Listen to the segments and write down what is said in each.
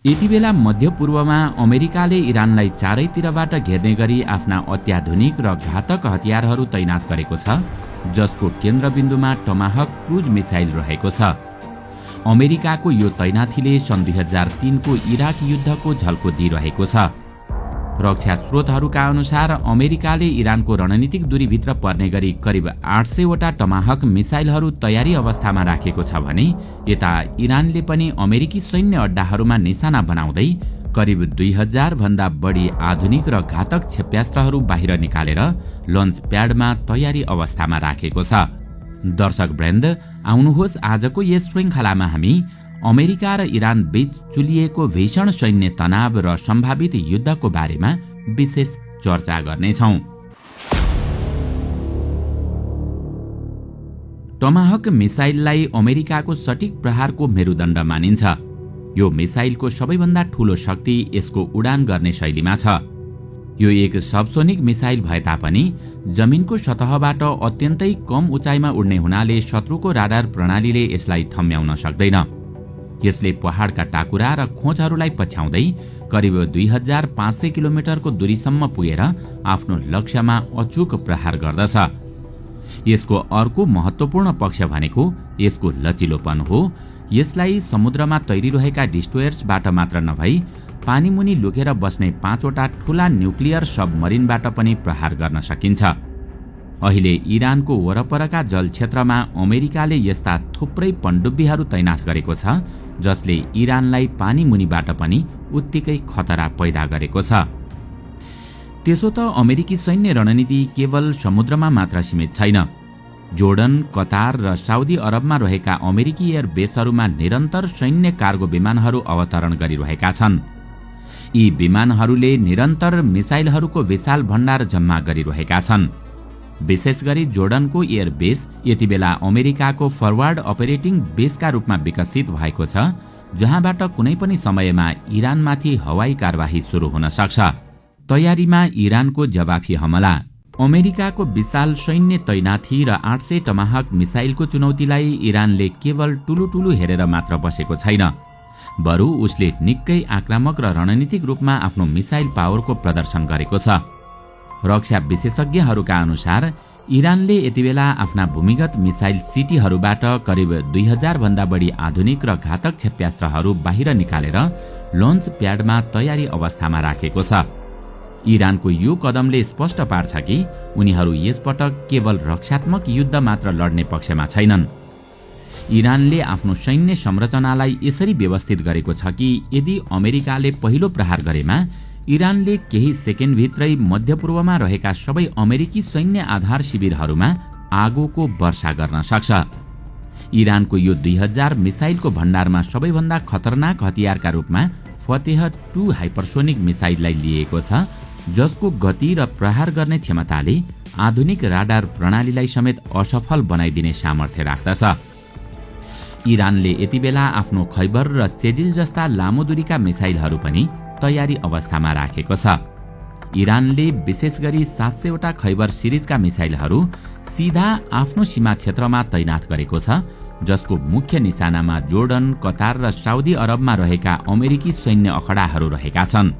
यतिबेला मध्यपूर्वमा अमेरिकाले इरानलाई चारैतिरबाट घेर्ने गरी आफ्ना अत्याधुनिक र घातक हतियारहरू तैनात गरेको छ, जसको केन्द्रबिन्दुमा टमाहक क्रुज मिसाइल रहेको छ। अमेरिकाको यो तैनाथीले सन् 2003 को इराक युद्धको झल्को दिइरहेको छ। रक्षा स्रोतहरूका अनुसार अमेरिकाले इरानको रणनीतिक दूरीभित्र पर्ने गरी करिब 800 वटा टमाहक मिसाइलहरू तयारी अवस्थामा राखेको छ भने यता इरानले पनि अमेरिकी सैन्य अड्डाहरूमा निशाना बनाउँदै करिब 2000 भन्दा बढी आधुनिक र घातक क्षेप्यास्त्रहरू बाहिर निकालेर लन्च प्याडमा तयारी अवस्थामा राखेको छ। दर्शक वृन्द, आउनुहोस् आजको यस श्रृङ्खलामा हामी अमेरिका र इरान बीच चुलिएको भीषण सैन्य तनाव र सम्भावित युद्धको बारेमा विशेष चर्चा गर्नेछौँ। टमाहक मिसाइललाई अमेरिकाको सटिक प्रहारको मेरुदण्ड मानिन्छ। यो मिसाइलको सबैभन्दा ठूलो शक्ति यसको उडान गर्ने शैलीमा छ। यो एक सबसोनिक मिसाइल भए तापनि जमिनको सतहबाट अत्यन्तै कम उचाइमा उड्ने हुनाले शत्रुको राडार प्रणालीले यसलाई थम्याउन सक्दैन। यसले पहाडका टाकुरा र खोजहरूलाई पछ्याउँदै करिब 2500 किलोमिटरको दूरीसम्म पुगेर आफ्नो लक्ष्यमा अचूक प्रहार गर्दछ। यसको अर्को महत्त्वपूर्ण पक्ष भनेको यसको लचिलोपन हो। यसलाई समुद्रमा तैरिरहेका डिस्ट्रोयर्सबाट मात्र नभई पानीमुनि लुकेर बस्ने 5 वटा ठूला न्युक्लियर सबमरिनबाट पनि प्रहार गर्न सकिन्छ। अहिले इरानको वरपरका जल क्षेत्रमा अमेरिकाले यस्ता थुप्रै पनडुब्बीहरू तैनात गरेको छ, जसले इरानलाई पानीमुनिबाट पनि उत्तिकै खतरा पैदा गरेको छ। त्यसो त अमेरिकी सैन्य रणनीति केवल समुद्रमा मात्र सीमित छैन। जोर्डन, कतार र साउदी अरबमा रहेका अमेरिकी एयर बेसहरूमा निरन्तर सैन्य कार्गो विमानहरू अवतरण गरिरहेका छन्। यी विमानहरूले निरन्तर मिसाइलहरूको विशाल भण्डार जम्मा गरिरहेका छन्। विशेष गरी जोर्डनको एयर बेस यतिबेला अमेरिकाको फरवार्ड अपरेटिङ बेसका रूपमा विकसित भएको छ, जहाँबाट कुनै पनि समयमा इरानमाथि हवाई कारबाही सुरु हुन सक्छ। तयारीमा इरानको जवाफी हमला। अमेरिकाको विशाल सैन्य तैनाथी र 800 टमाहक मिसाइलको चुनौतीलाई इरानले केवल टुलुटुलु हेरेर मात्र बसेको छैन, बरु उसले निकै आक्रामक र रणनीतिक रूपमा आफ्नो मिसाइल पावरको प्रदर्शन गरेको छ। रक्षा विशेषज्ञहरूका अनुसार इरानले यतिबेला आफ्ना भूमिगत मिसाइल सिटीहरूबाट करिब 2000 भन्दा बढी आधुनिक र घातक क्षेप्यास्त्रहरू बाहिर निकालेर लन्च प्याडमा तयारी अवस्थामा राखेको छ। इरानको यो कदमले स्पष्ट पार्छ कि उनीहरू यसपटक केवल रक्षात्मक युद्ध मात्र लड्ने पक्षमा छैनन्। इरानले आफ्नो सैन्य संरचनालाई यसरी व्यवस्थित गरेको छ कि यदि अमेरिकाले पहिलो प्रहार गरेमा इरानले केही सेकेन्डभित्रै मध्यपूर्वमा रहेका सबै अमेरिकी सैन्य आधार शिविरहरूमा आगोको वर्षा गर्न सक्छ। इरानको यो 2000 मिसाइलको भण्डारमा सबैभन्दा खतरनाक हतियारका रूपमा फतेह 2 हाइपरसोनिक मिसाइललाई लिएको छ, जसको गति र प्रहार गर्ने क्षमताले आधुनिक राडार प्रणालीलाई समेत असफल बनाइदिने सामर्थ्य राख्दछ। इरानले यतिबेला आफ्नो खैबर र सेजिल जस्ता लामो दूरीका मिसाइलहरू पनि तयारी अवस्थामा राखेको छ। इरानले विशेष गरी 700 वटा खैबर सिरिजका मिसाइलहरू सीधा आफ्नो सीमा क्षेत्रमा तैनात गरेको छ, जसको मुख्य निशानामा जोर्डन, कतार र साउदी अरबमा रहेका अमेरिकी सैन्य अखडाहरू रहेका छन्।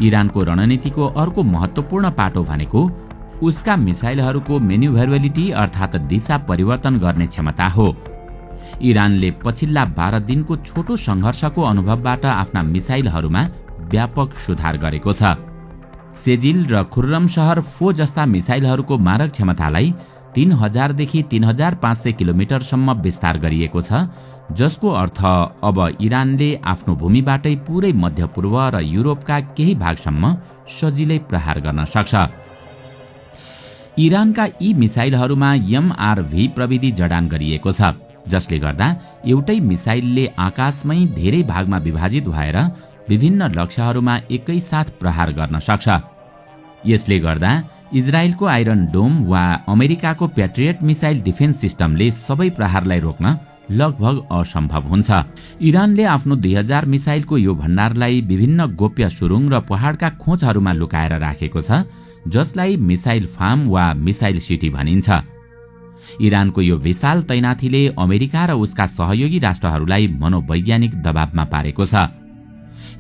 इरानको रणनीतिको अर्को महत्त्वपूर्ण पाटो भनेको उसका मिसाइलहरूको मेन्युभरेबिलिटी अर्थात् दिशा परिवर्तन गर्ने क्षमता हो। इरानले पछिल्ला 12 दिनको छोटो सङ्घर्षको अनुभवबाट आफ्ना मिसाइलहरूमा व्यापक सुधार गरेको छ। सेजिल र खुर्रम शहर 4 जस्ता मिसाइलहरूको मारक क्षमतालाई 3000 देखि 3500 किलोमिटरसम्म विस्तार गरिएको छ, जसको अर्थ अब इरानले आफ्नो भूमिबाटै पुरै मध्यपूर्व र युरोपका केही भागसम्म सजिलै प्रहार गर्न सक्छ। इरानका यी मिसाइलहरूमा MRV प्रविधि जडान गरिएको छ, जसले गर्दा एउटै मिसाइलले आकाशमै धेरै भागमा विभाजित भएर विभिन्न लक्ष्यहरूमा एकैसाथ प्रहार गर्न सक्छ। यसले गर्दा इजरायलको आइरन डोम वा अमेरिकाको प्याट्रियट मिसाइल डिफेन्स सिस्टमले सबै प्रहारलाई रोक्न लगभग असम्भव हुन्छ। इरानले आफ्नो 2000 मिसाइलको यो भण्डारलाई विभिन्न गोप्य सुरुङ र पहाडका खोजहरूमा लुकाएर राखेको छ, जसलाई मिसाइल फार्म वा मिसाइल सिटी भनिन्छ। इरानको यो विशाल तैनाथीले अमेरिका र उसका सहयोगी राष्ट्रहरूलाई मनोवैज्ञानिक दबावमा पारेको छ।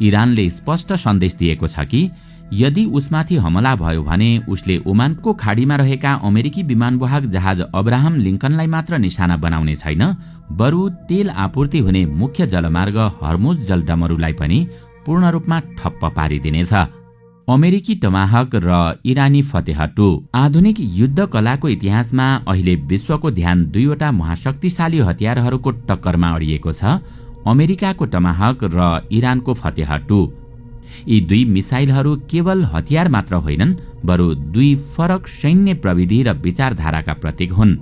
इरानले स्पष्ट सन्देश दिएको छ कि यदि उसमाथि हमला भयो भने उसले ओमानको खाडीमा रहेका अमेरिकी विमानवाहक जहाज अब्राहम लिंकनलाई मात्र निशाना बनाउने छैन, बरु तेल आपूर्ति हुने मुख्य जलमार्ग हर्मुज जलडमरूलाई पनि पूर्ण रूपमा ठप्प पारिदिनेछ। अमेरिकी टमाहक र इरानी फतेह 2। आधुनिक युद्ध कलाको इतिहासमा अहिले विश्वको ध्यान दुईवटा महाशक्तिशाली हतियारहरूको टक्करमा अडिएको छ, अमेरिकाको टमाहक र इरानको फतेह 2। यी दुई मिसाइलहरू केवल हतियार मात्र होइनन्, बरु दुई फरक सैन्य प्रविधि र विचारधाराका प्रतीक हुन्।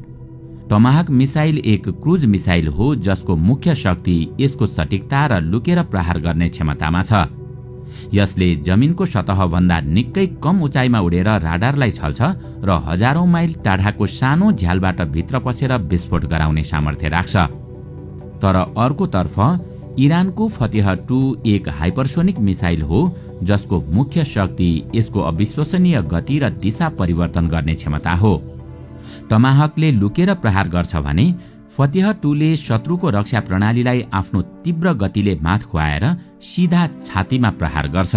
टमाहक मिसाइल एक क्रुज मिसाइल हो जसको मुख्य शक्ति यसको सटीकता र लुकेर प्रहार गर्ने क्षमतामा छ। यसले जमिनको सतहभन्दा निकै कम उचाइमा उडेर राडारलाई छल्छ र हजारौं माइल टाढाको सानो झ्यालबाट भित्र पसेर विस्फोट गराउने सामर्थ्य राख्छ। तर अर्कोतर्फ इरानको फतेह 2 एक हाइपरसोनिक मिसाइल हो जसको मुख्य शक्ति यसको अविश्वसनीय गति र दिशा परिवर्तन गर्ने क्षमता हो। टमाहकले लुकेर प्रहार गर्छ भने फतेह 2 ले शत्रुको रक्षा प्रणालीलाई आफ्नो तीव्र गतिले मात खुवाएर सीधा छातीमा प्रहार गर्छ।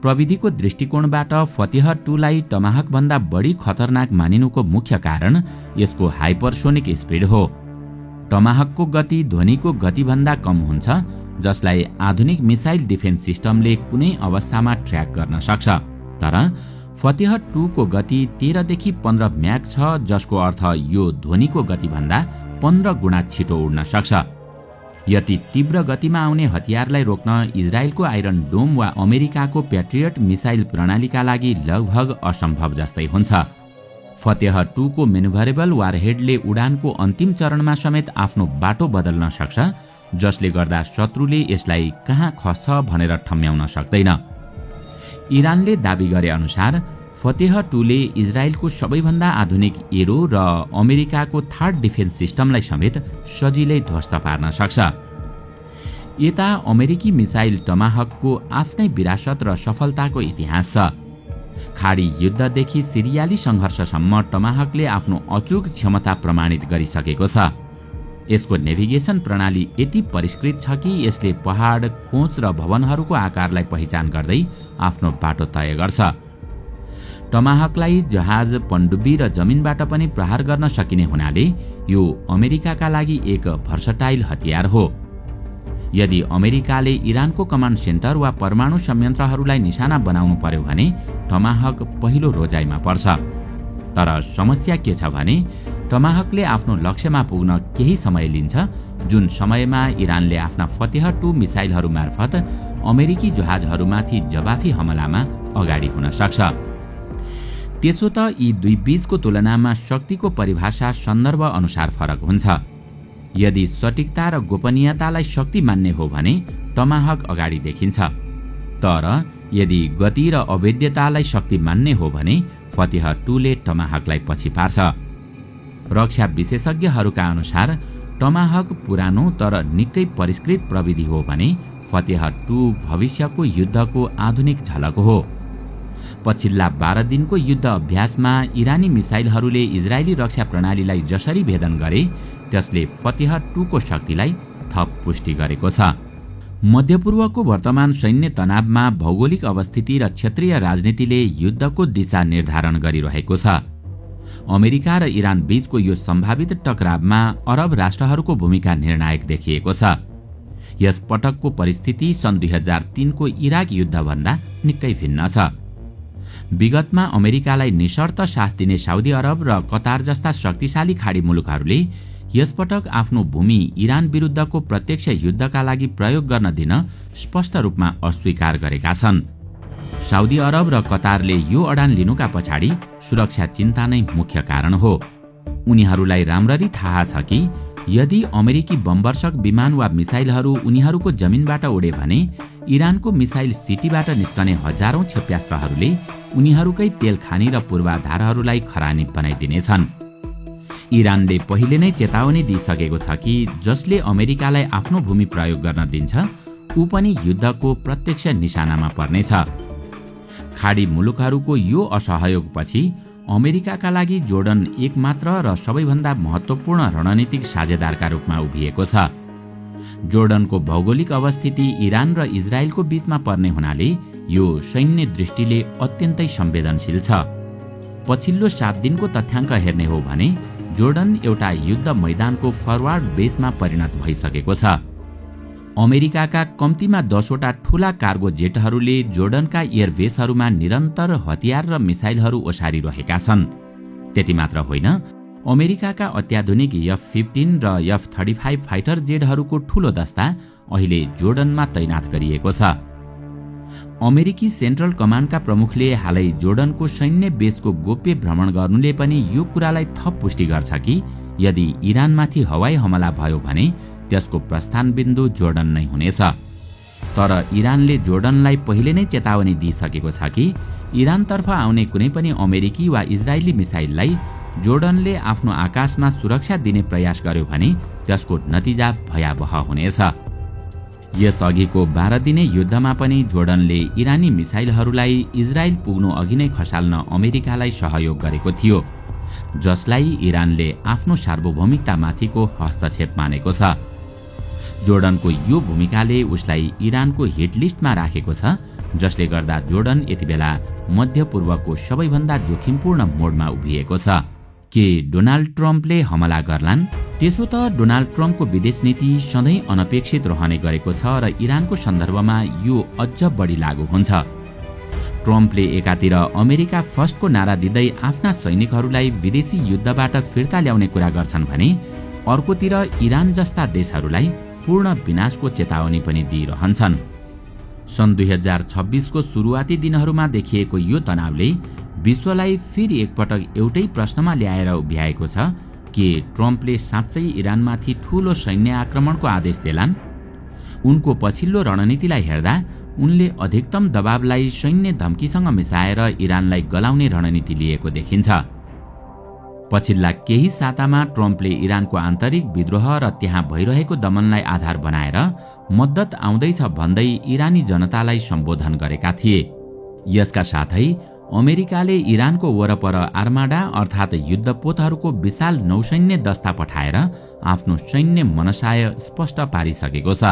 प्रविधिको दृष्टिकोणबाट फतेह 2 लाई टमाहक भन्दा बढी खतरनाक मानिनुको मुख्य कारण यसको हाइपरसोनिक स्पिड हो। टमाहकको गति ध्वनिको गतिभन्दा कम हुन्छ, जसलाई आधुनिक मिसाइल डिफेन्स सिस्टमले कुनै अवस्थामा ट्र्याक गर्न सक्छ। तर फतेह 2 को गति 13 देखि 15 म्याक छ, जसको अर्थ यो ध्वनिको गतिभन्दा 15 गुणा छिटो उड्न सक्छ। यति तीव्र गतिमा आउने हतियारलाई रोक्न इजरायलको आइरन डोम वा अमेरिकाको प्याट्रियट मिसाइल प्रणालीका लागि लगभग असम्भव जस्तै हुन्छ। फतेह 2 को मेनुभरेबल वारहेडले उडानको अन्तिम चरणमा समेत आफ्नो बाटो बदल्न सक्छ, जसले गर्दा शत्रुले यसलाई कहाँ खस्छ भनेर ठम्म्याउन सक्दैन। इरानले दाबी गरे अनुसार फतेह 2 ले इजरायलको सबैभन्दा आधुनिक एरो र अमेरिकाको थर्ड डिफेन्स सिस्टमलाई समेत सजिलै ध्वस्त पार्न सक्छ। यता अमेरिकी मिसाइल टमाहकको आफ्नै विरासत र सफलताको इतिहास छ। खाडी युद्धदेखि सिरियाली सङ्घर्षसम्म टमाहकले आफ्नो अचूक क्षमता प्रमाणित गरिसकेको छ। यसको नेभिगेसन प्रणाली यति परिष्कृत छ कि यसले पहाड, खोज र भवनहरूको आकारलाई पहिचान गर्दै आफ्नो बाटो तय गर्छ। टमाहकलाई जहाज, पनडुब्बी र जमिनबाट पनि प्रहार गर्न सकिने हुनाले यो अमेरिकाका लागि एक भर्सटाइल हतियार हो। यदि अमेरिकाले इरानको कमान्ड सेन्टर वा परमाणु संयन्त्रहरूलाई निशाना बनाउनु पर्यो भने टमाहक पहिलो रोजाइमा पर्छ। तर समस्या के छ भने टमाहकले आफ्नो लक्ष्यमा पुग्न केही समय लिन्छ, जुन समयमा इरानले आफ्ना फतेह 2 मिसाइलहरू मार्फत अमेरिकी जहाजहरूमाथि जवाफी हमलामा अगाडि हुन सक्छ। त्यसो त यी दुई बीचको तुलनामा शक्तिको परिभाषा सन्दर्भ अनुसार फरक हुन्छ। यदि सटीकता र गोपनीयतालाई शक्ति मान्ने हो भने टमाहक अगाडि देखिन्छ, तर यदि गति र अवैधतालाई शक्ति मान्ने हो भने फतेह 2 ले टमाहकलाई पछि पार्छ। रक्षा विशेषज्ञहरूका अनुसार टमाहक पुरानो तर निकै परिष्कृत प्रविधि हो भने फतेह 2 भविष्यको युद्धको आधुनिक झलक हो। पछिल्ला 12 दिनको युद्ध अभ्यासमा इरानी मिसाइलहरूले इजरायली रक्षा प्रणालीलाई जसरी भेदन गरे त्यसले फतेह 2 को शक्तिलाई थप पुष्टि गरेको छ। मध्यपूर्वको वर्तमान सैन्य तनावमा भौगोलिक अवस्थिति र क्षेत्रीय राजनीतिले युद्धको दिशा निर्धारण गरिरहेको छ। अमेरिका र इरान बीचको यो सम्भावित टकरावमा अरब राष्ट्रहरूको भूमिका निर्णायक देखिएको छ। यस पटकको परिस्थिति सन् 2003 को इराक युद्धभन्दा निकै भिन्न छ। विगतमा अमेरिकालाई निशर्त साथ दिने साउदी अरब र कतार जस्ता शक्तिशाली खाडी मुलुकहरूले यसपटक आफ्नो भूमि इरान विरुद्धको प्रत्यक्ष युद्धका लागि प्रयोग गर्न दिन स्पष्ट रूपमा अस्वीकार गरेका छन्। साउदी अरब र कतारले यो अडान लिनुका पछाडि सुरक्षा चिन्ता नै मुख्य कारण हो। उनीहरूलाई राम्ररी थाहा छ कि यदि अमेरिकी बमवर्षक विमान वा मिसाइलहरू उनीहरूको जमिनबाट उडे भने इरानको मिसाइल सिटीबाट निस्कने हजारौं क्षेप्यास्त्रहरूले उनीहरूकै तेल खानी र पूर्वाधारहरूलाई खरानी बनाइदिनेछन्। इरानले पहिले नै चेतावनी दिइसकेको छ कि जसले अमेरिकालाई आफ्नो भूमि प्रयोग गर्न दिन्छ ऊ पनि युद्धको प्रत्यक्ष निशानामा पर्नेछ। खाडी मुलुकहरूको यो असहयोगपछि अमेरिकाका लागि जोर्डन एकमात्र र सबैभन्दा महत्त्वपूर्ण रणनीतिक साझेदारका रूपमा उभिएको छ। जोर्डनको भौगोलिक अवस्थिति इरान र इजरायलको बीचमा पर्ने हुनाले यो सैन्य दृष्टिले अत्यन्तै संवेदनशील छ। पछिल्लो 7 दिनको तथ्याङ्क हेर्ने हो भने जोर्डन एउटा युद्ध मैदानको फरवार्ड बेसमा परिणत भइसकेको छ। अमेरिकाका कम्तीमा 10 वटा ठूला कार्गो जेटहरूले जोर्डनका एयरबेसहरूमा निरन्तर हतियार र मिसाइलहरू ओसारिरहेका छन्। त्यति मात्र होइन, अमेरिकाका अत्याधुनिक F-15 र F-35 फाइटर जेटहरूको ठूलो दस्ता अहिले जोर्डनमा तैनात गरिएको छ। अमेरिकी सेन्ट्रल कमान्डका प्रमुखले हालै जोर्डनको सैन्य बेसको गोप्य भ्रमण गर्नुले पनि यो कुरालाई थप पुष्टि गर्छ कि यदि इरानमाथि हवाई हमला भयो भने त्यसको प्रस्थान बिन्दु जोर्डन नै हुनेछ। तर इरानले जोर्डनलाई पहिले नै चेतावनी दिइसकेको छ कि इरानतर्फ आउने कुनै पनि अमेरिकी वा इजरायली मिसाइललाई जोर्डनले आफ्नो आकाशमा सुरक्षा दिने प्रयास गर्यो भने त्यसको नतिजा भयावह हुनेछ। यसअघिको 12 दिने युद्धमा पनि जोर्डनले इरानी मिसाइलहरूलाई इजरायल पुग्नु अघि नै खसाल्न अमेरिकालाई सहयोग गरेको थियो, जसलाई इरानले आफ्नो सार्वभौमिकतामाथिको हस्तक्षेप मानेको छ। जोर्डनको यो भूमिकाले उसलाई इरानको हिट लिस्टमा राखेको छ, जसले गर्दा जोर्डन यति बेला मध्यपूर्वको सबैभन्दा जोखिमपूर्ण मोडमा उभिएको छ। के डोनाल्ड ट्रम्पले हमला गर्लान्? त्यसो त डोनाल्ड ट्रम्पको विदेश नीति सधैँ अनपेक्षित रहने गरेको छ र इरानको सन्दर्भमा यो अझ बढी लागू हुन्छ। ट्रम्पले एकातिर अमेरिका फर्स्टको नारा दिँदै आफ्ना सैनिकहरूलाई विदेशी युद्धबाट फिर्ता ल्याउने कुरा गर्छन् भने अर्कोतिर इरान जस्ता देशहरूलाई पूर्ण विनाशको चेतावनी पनि दिइरहन्छन्। सन् 2026 को सुरुवाती दिनहरूमा देखिएको यो तनावले विश्वलाई फेरि एकपटक एउटै प्रश्नमा ल्याएर उभ्याएको छ कि ट्रम्पले साँच्चै इरानमाथि ठूलो सैन्य आक्रमणको आदेश देलान्। उनको पछिल्लो रणनीतिलाई हेर्दा उनले अधिकतम दबावलाई सैन्य धम्कीसँग मिसाएर इरानलाई गलाउने रणनीति लिएको देखिन्छ। पछिल्ला केही सातामा ट्रम्पले इरानको आन्तरिक विद्रोह र त्यहाँ भइरहेको दमनलाई आधार बनाएर मद्दत आउँदैछ भन्दै इरानी जनतालाई सम्बोधन गरेका थिए। यसका साथै अमेरिकाले इरानको वरपर आर्माडा अर्थात् युद्धपोतहरूको विशाल नौसैन्य दस्ता पठाएर आफ्नो सैन्य मनसाय स्पष्ट पारिसकेको छ।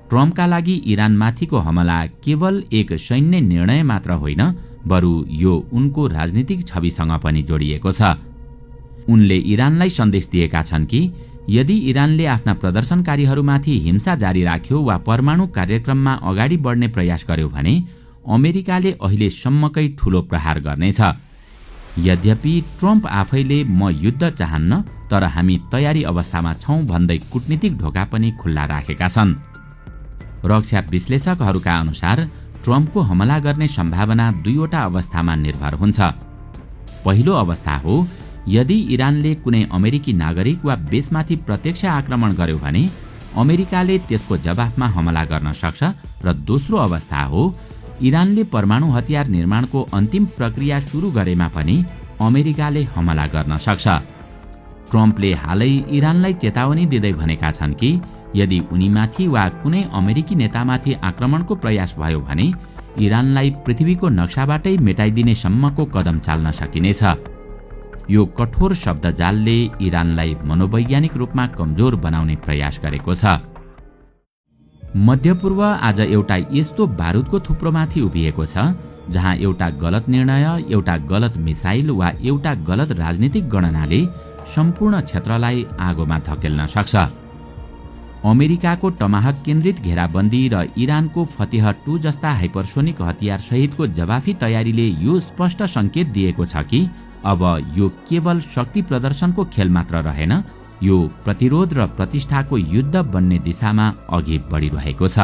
ट्रम्पका लागि इरानमाथिको हमला केवल एक सैन्य निर्णय मात्र होइन, बरु यो उनको राजनीतिक छविसँग पनि जोडिएको छ। उनले इरानलाई सन्देश दिएका छन् कि यदि इरानले आफ्ना प्रदर्शनकारीहरूमाथि हिंसा जारी राख्यो वा परमाणु कार्यक्रममा अगाडि बढ्ने प्रयास गर्यो भने अमेरिकाले अहिलेसम्मकै ठूलो प्रहार गर्नेछ। यद्यपि ट्रम्प आफैले म युद्ध चाहन्न, तर हामी तयारी अवस्थामा छौं भन्दै कूटनीतिक ढोका पनि खुल्ला राखेका छन्। रक्षा विश्लेषकहरूका अनुसार ट्रम्पको हमला गर्ने सम्भावना 2 वटा अवस्थामा निर्भर हुन्छ। पहिलो अवस्था हो यदि इरानले कुनै अमेरिकी नागरिक वा बेसमाथि प्रत्यक्ष आक्रमण गर्यो भने अमेरिकाले त्यसको जवाफमा हमला गर्न सक्छ, र दोस्रो अवस्था हो इरानले परमाणु हतियार निर्माणको अन्तिम प्रक्रिया सुरु गरेमा पनि अमेरिकाले हमला गर्न सक्छ। ट्रम्पले हालै इरानलाई चेतावनी दिँदै भनेका छन् कि यदि उनीमाथि वा कुनै अमेरिकी नेतामाथि आक्रमणको प्रयास भयो भने इरानलाई पृथ्वीको नक्साबाटै मेटाइदिने सम्मको कदम चाल्न सकिनेछ। यो कठोर शब्दजालले इरानलाई मनोवैज्ञानिक रूपमा कमजोर बनाउने प्रयास गरेको छ। मध्यपूर्व आज एउटा यस्तो बारुदको थुप्रोमाथि उभिएको छ जहाँ एउटा गलत निर्णय, एउटा गलत मिसाइल वा एउटा गलत राजनीतिक गणनाले सम्पूर्ण क्षेत्रलाई आगोमा धकेल्न सक्छ। अमेरिकाको टमाहक केन्द्रित घेराबन्दी र इरानको फतेह 2 जस्ता हाइपरसोनिक हतियार सहितको जवाफी तयारीले यो स्पष्ट संकेत दिएको छ कि अब यो केवल शक्ति प्रदर्शनको खेल मात्र रहेन, यो प्रतिरोध र प्रतिष्ठाको युद्ध बन्ने दिशामा अघि बढिरहेको छ।